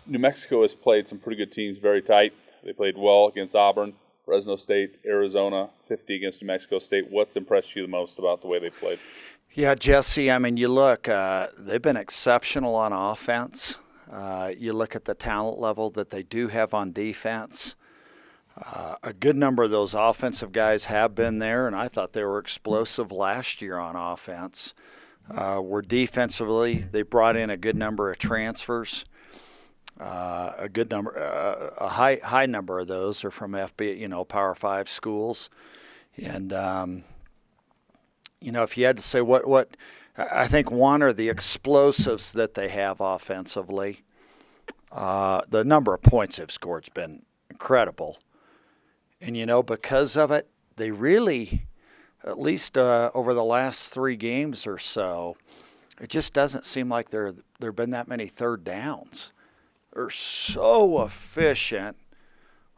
New Mexico has played some pretty good teams, very tight. They played well against Auburn, Fresno State, Arizona, 50 against New Mexico State. What's impressed you the most about the way they played? Yeah, Jesse, I mean, you look, they've been exceptional on offense. You look at the talent level that they do have on defense. A good number of those offensive guys have been there, and I thought they were explosive last year on offense. Where defensively, they brought in a good number of transfers. A good number, a high number of those are from Power 5 schools. And, if you had to say what I think one are the explosives that they have offensively. The number of points they've scored has been incredible. And, because of it, they really, at least over the last 3 games or so, it just doesn't seem like there have been that many third downs. They're so efficient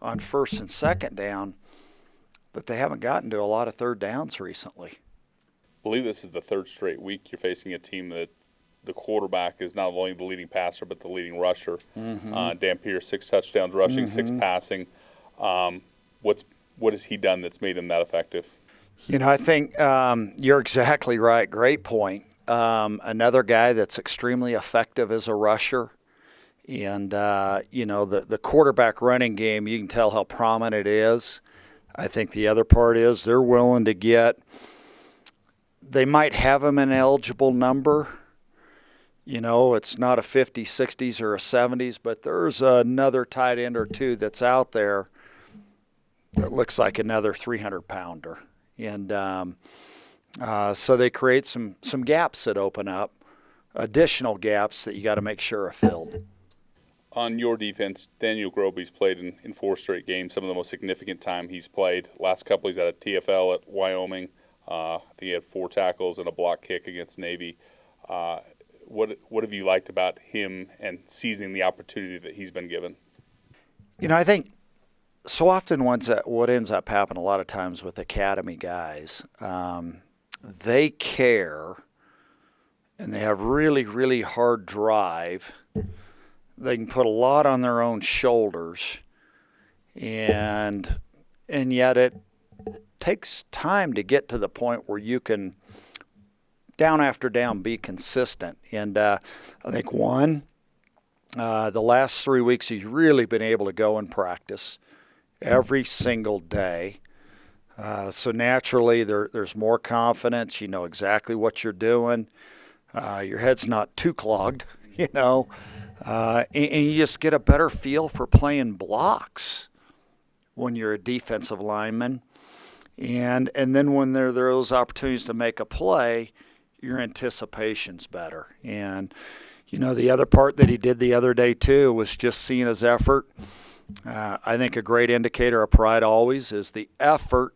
on first and second down that they haven't gotten to a lot of third downs recently. I believe this is the 3rd straight week you're facing a team that the quarterback is not only the leading passer but the leading rusher. Mm-hmm. Dan Pierce, 6 touchdowns rushing, Mm-hmm. 6 passing. What has he done that's made him that effective? I think you're exactly right. Great point. Another guy that's extremely effective as a rusher. And, the quarterback running game, you can tell how prominent it is. I think the other part is they're willing to get – they might have him an eligible number. It's not a 50s, 60s, or a 70s, but there's another tight end or two that's out there that looks like another 300-pounder. And so they create some gaps that open up, additional gaps that you got to make sure are filled. On your defense, Daniel Groby's played in 4 straight games, some of the most significant time he's played. Last couple he's at a TFL at Wyoming. I think he had 4 tackles and a block kick against Navy. What have you liked about him and seizing the opportunity that he's been given? I think so often what ends up happening a lot of times with academy guys, they care and they have really, really hard drive. They can put a lot on their own shoulders, and yet it takes time to get to the point where you can, down after down, be consistent. And I think the last 3 weeks he's really been able to go and practice every single day. So naturally there's more confidence. You know exactly what you're doing. Your head's not too clogged, and you just get a better feel for playing blocks when you're a defensive lineman. And then when there are those opportunities to make a play, your anticipation's better. And, the other part that he did the other day too was just seeing his effort. I think a great indicator of pride always is the effort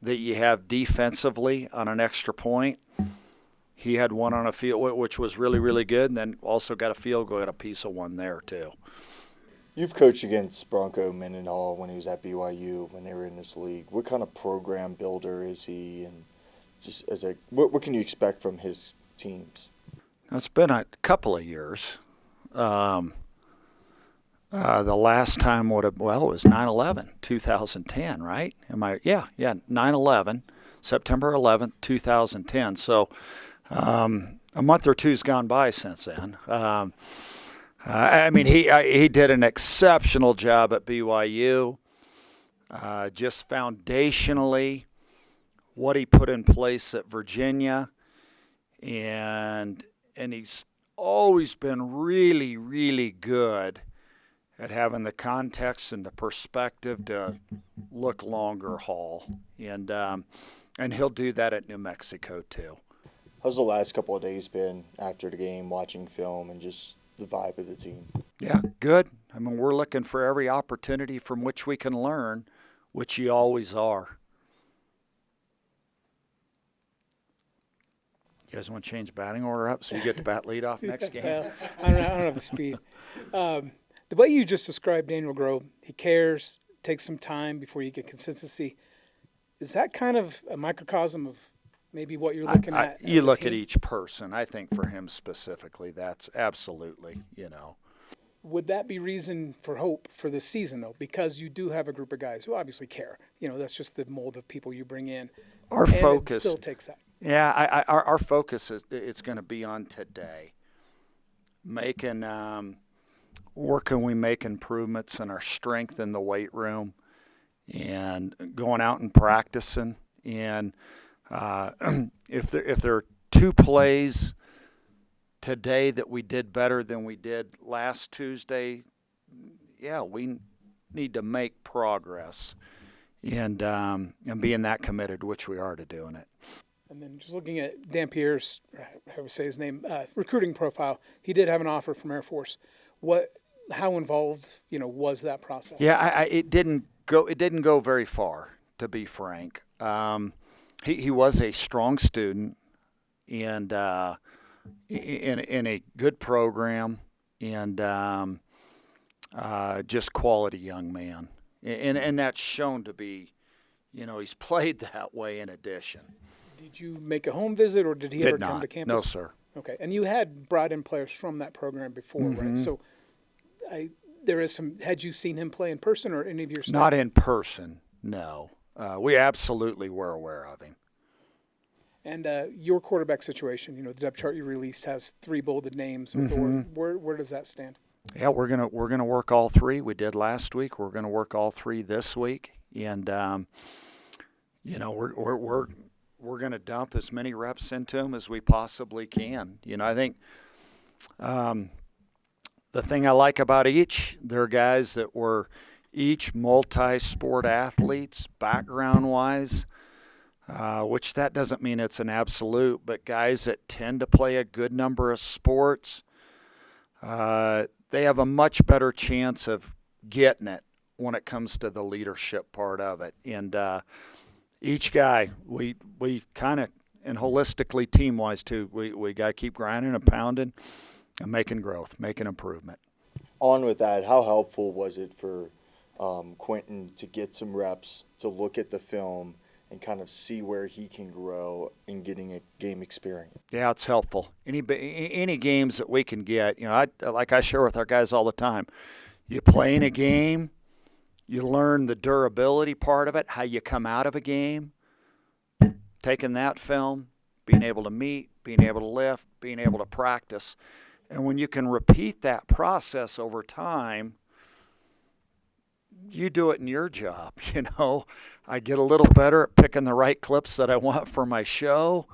that you have defensively on an extra point. He had one on a field, which was really, really good, and then also got a field goal, got a piece of one there too. You've coached against Bronco Mendenhall when he was at BYU, when they were in this league. What kind of program builder is he, and just what can you expect from his teams? It's been a couple of years. The last time it was 9/11, 2010, right? 9/11, September 11th, 2010. So a month or two's gone by since then. He did an exceptional job at BYU. Just foundationally, what he put in place at Virginia, and he's always been really, really good at having the context and the perspective to look longer haul, and he'll do that at New Mexico too. How's the last couple of days been after the game, watching film and just the vibe of the team? Yeah, good. We're looking for every opportunity from which we can learn, which you always are. You guys want to change batting order up so you get to bat lead off next game? Well, I don't have the speed. The way you just described Daniel Grove, he cares, takes some time before you get consistency. Is that kind of a microcosm of maybe what you're looking at? You look at each person. I think for him specifically, that's absolutely, Would that be reason for hope for this season, though? Because you do have a group of guys who obviously care. That's just the mold of people you bring in. Our and focus it still takes that. Yeah, our focus is it's going to be on today, making where can we make improvements in our strength in the weight room, and going out and practicing. And if there are two plays today that we did better than we did last Tuesday, yeah, we need to make progress, and being that committed, which we are, to doing it. And then just looking at Dan Pierre's, how we say his name, recruiting profile, he did have an offer from Air Force. How involved, was that process? Yeah, it didn't go very far, to be frank. He was a strong student, and in a good program, and just quality young man, and that's shown to be, he's played that way in addition. Did you make a home visit, or did he ever come to campus? No, sir. Okay, and you had brought in players from that program before, right? So, there is some. Had you seen him play in person, or any of your staff? Not in person, no. We absolutely were aware of him. And your quarterback situation, the depth chart you released has 3 bolded names. Where does that stand? Yeah, we're gonna work all 3. We did last week. We're gonna work all 3 this week, and we're going to dump as many reps into them as we possibly can. I think the thing I like about each, they're guys that were each multi-sport athletes background-wise, which that doesn't mean it's an absolute, but guys that tend to play a good number of sports, they have a much better chance of getting it when it comes to the leadership part of it. And each guy, we kind of, and holistically team-wise too, we got to keep grinding and pounding and making growth, making improvement. On with that, how helpful was it for Quentin to get some reps, to look at the film and kind of see where he can grow in getting a game experience? Yeah, it's helpful. Any games that we can get, like I share with our guys all the time, you play in a game, you learn the durability part of it, how you come out of a game, taking that film, being able to meet, being able to lift, being able to practice. And when you can repeat that process over time, you do it in your job. I get a little better at picking the right clips that I want for my show,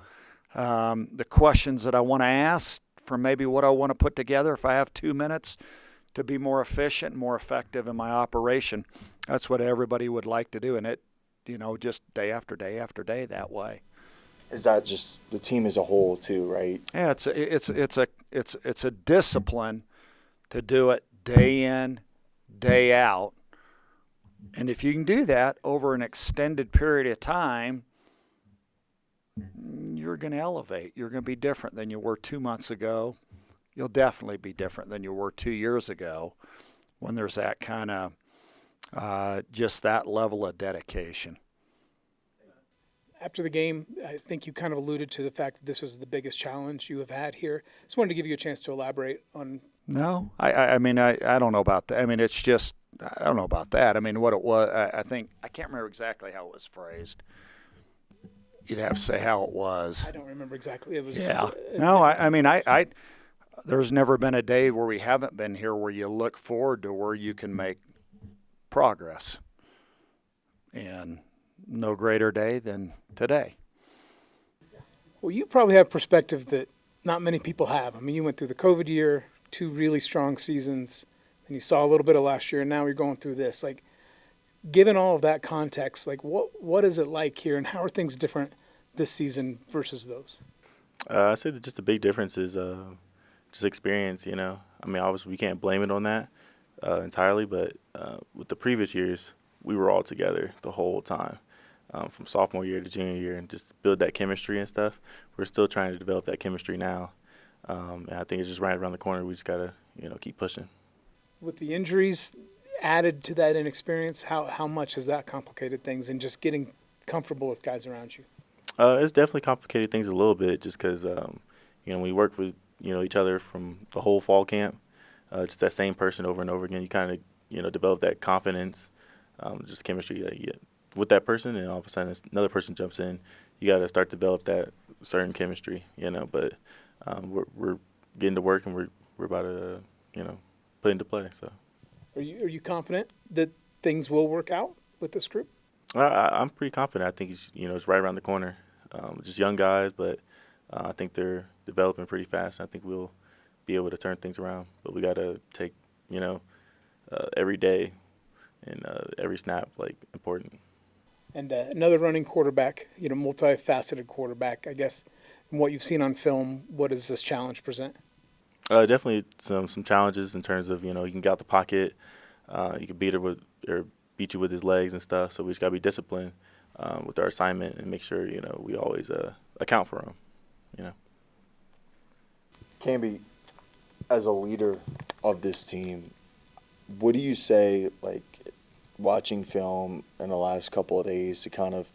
the questions that I want to ask for maybe what I want to put together if I have 2 minutes to be more efficient, more effective in my operation. That's what everybody would like to do, and it, just day after day after day that way. Is that just the team as a whole too, right? Yeah, it's a discipline to do it day in, day out, and if you can do that over an extended period of time, you're going to elevate. You're going to be different than you were 2 months ago. You'll definitely be different than you were 2 years ago when there's that kind of just that level of dedication. After the game, I think you kind of alluded to the fact that this was the biggest challenge you have had here. Just wanted to give you a chance to elaborate on. No, I mean, I don't know about that. I mean, it's just, I don't know about that. I mean, what it was, I think, I can't remember exactly how it was phrased. You'd have to say how it was. I don't remember exactly. It was. Yeah. No, I mean, I there's never been a day where we haven't been here where you look forward to where you can make progress. And no greater day than today. Well, you probably have perspective that not many people have. I mean, you went through the COVID year, 2 really strong seasons, and you saw a little bit of last year, and now you're going through this. Like, given all of that context, like what is it like here, and how are things different this season versus those? I say that just the big difference is just experience, I mean, obviously we can't blame it on that entirely, but with the previous years, we were all together the whole time, from sophomore year to junior year, and just build that chemistry and stuff. We're still trying to develop that chemistry now, and I think it's just right around the corner. We just got to, keep pushing. With the injuries added to that inexperience, how much has that complicated things and just getting comfortable with guys around you? It's definitely complicated things a little bit just because, we work with, each other from the whole fall camp. just that same person over and over again. You kind of, develop that confidence, just chemistry that you get with that person, and all of a sudden another person jumps in. You got to start to develop that certain chemistry, but we're getting to work, and we're about to, put into play. So, Are you confident that things will work out with this group? I'm pretty confident. I think it's right around the corner. Just young guys, but I think they're developing pretty fast. I think we'll be able to turn things around, but we got to take, every day and every snap important. And another running quarterback, multifaceted quarterback. I guess from what you've seen on film, what does this challenge present? Definitely some challenges in terms of he can get out the pocket, he can beat you with his legs and stuff. So we just gotta be disciplined with our assignment and make sure we always account for him. Camby, as a leader of this team, what do you say, watching film in the last couple of days to kind of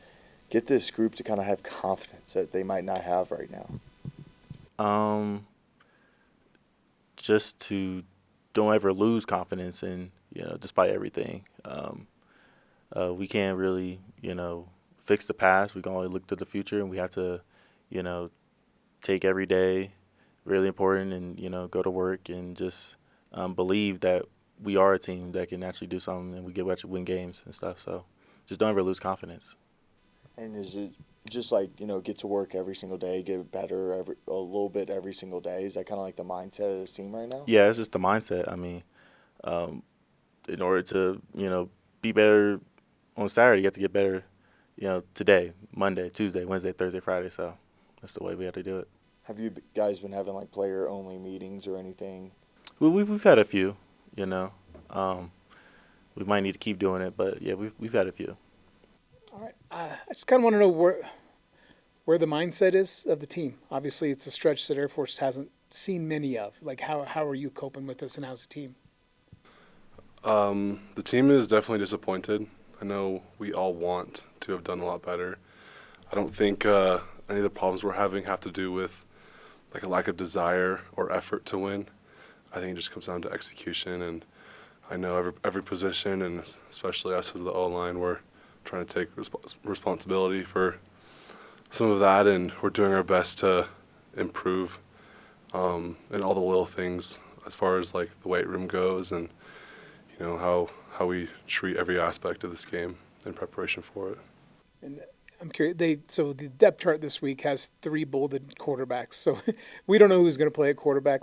get this group to kind of have confidence that they might not have right now? Just to don't ever lose confidence in, despite everything. We can't really, fix the past. We can only look to the future, and we have to, take every day really important and, go to work and just believe that we are a team that can actually do something and we get to win games and stuff. So just don't ever lose confidence. And is it just get to work every single day, get better a little bit every single day? Is that kind of like the mindset of this team right now? Yeah, it's just the mindset. I mean, in order to, be better on Saturday, you have to get better, today, Monday, Tuesday, Wednesday, Thursday, Friday. So that's the way we have to do it. Have you guys been having player-only meetings or anything? We've had a few, we might need to keep doing it, but yeah, we've had a few. All right. I just kind of want to know where the mindset is of the team. Obviously, it's a stretch that Air Force hasn't seen many of. How are you coping with this, and how's the team? The team is definitely disappointed. I know we all want to have done a lot better. I don't think any of the problems we're having have to do with a lack of desire or effort to win. I think it just comes down to execution, and I know every position, and especially us as the O-line, we're trying to take responsibility for some of that, and we're doing our best to improve in all the little things as far as the weight room goes, and how we treat every aspect of this game in preparation for it. And I'm curious. So the depth chart this week has 3 bolded quarterbacks. So we don't know who's going to play at quarterback.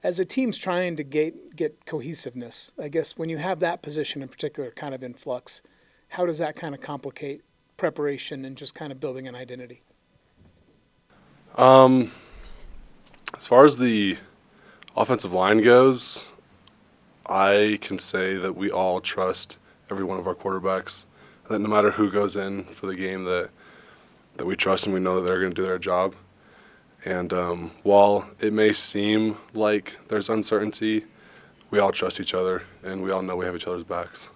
As a team's trying to get cohesiveness, I guess when you have that position in particular kind of in flux, how does that kind of complicate preparation and just kind of building an identity? As far as the offensive line goes, I can say that we all trust every one of our quarterbacks. That no matter who goes in for the game, that we trust and we know that they're going to do their job. And while it may seem like there's uncertainty, we all trust each other, and we all know we have each other's backs.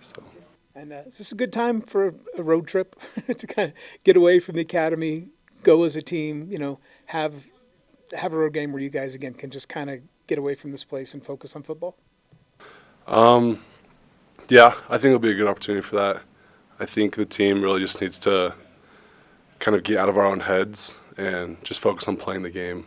So. And is this a good time for a road trip to kind of get away from the academy, go as a team, have a road game where you guys, again, can just kind of get away from this place and focus on football? Yeah, I think it'll be a good opportunity for that. I think the team really just needs to kind of get out of our own heads and just focus on playing the game.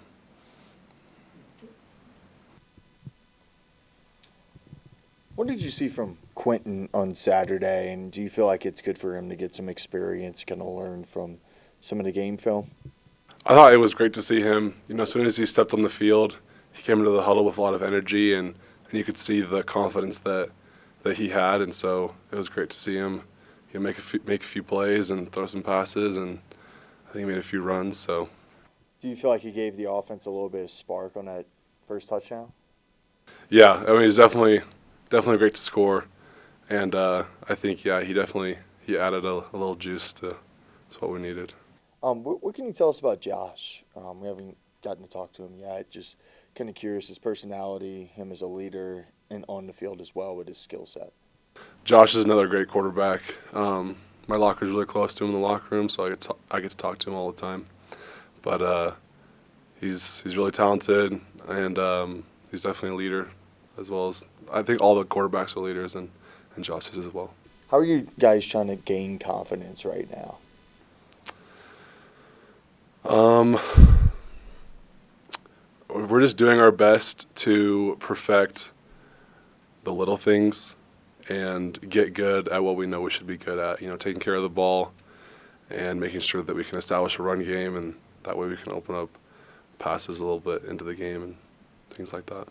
What did you see from Quentin on Saturday, and do you feel like it's good for him to get some experience, kind of learn from some of the game film? I thought it was great to see him. As soon as he stepped on the field, he came into the huddle with a lot of energy, and you could see the confidence that he had, and so it was great to see him make a few plays and throw some passes, and I think he made a few runs. So, do you feel like he gave the offense a little bit of spark on that first touchdown? Yeah, I mean, it's definitely great to score, and I think he added a little juice to what we needed. What can you tell us about Josh? We haven't gotten to talk to him yet. Just kind of curious, his personality, him as a leader, and on the field as well with his skill set. Josh is another great quarterback. My locker's really close to him in the locker room, so I get to talk to him all the time. But he's really talented, and He's definitely a leader, as well as I think all the quarterbacks are leaders, and Josh is as well. How are you guys trying to gain confidence right now? We're just doing our best to perfect the little things and get good at what we know we should be good at. Taking care of the ball and making sure that we can establish a run game, and that way we can open up passes a little bit into the game and things like that.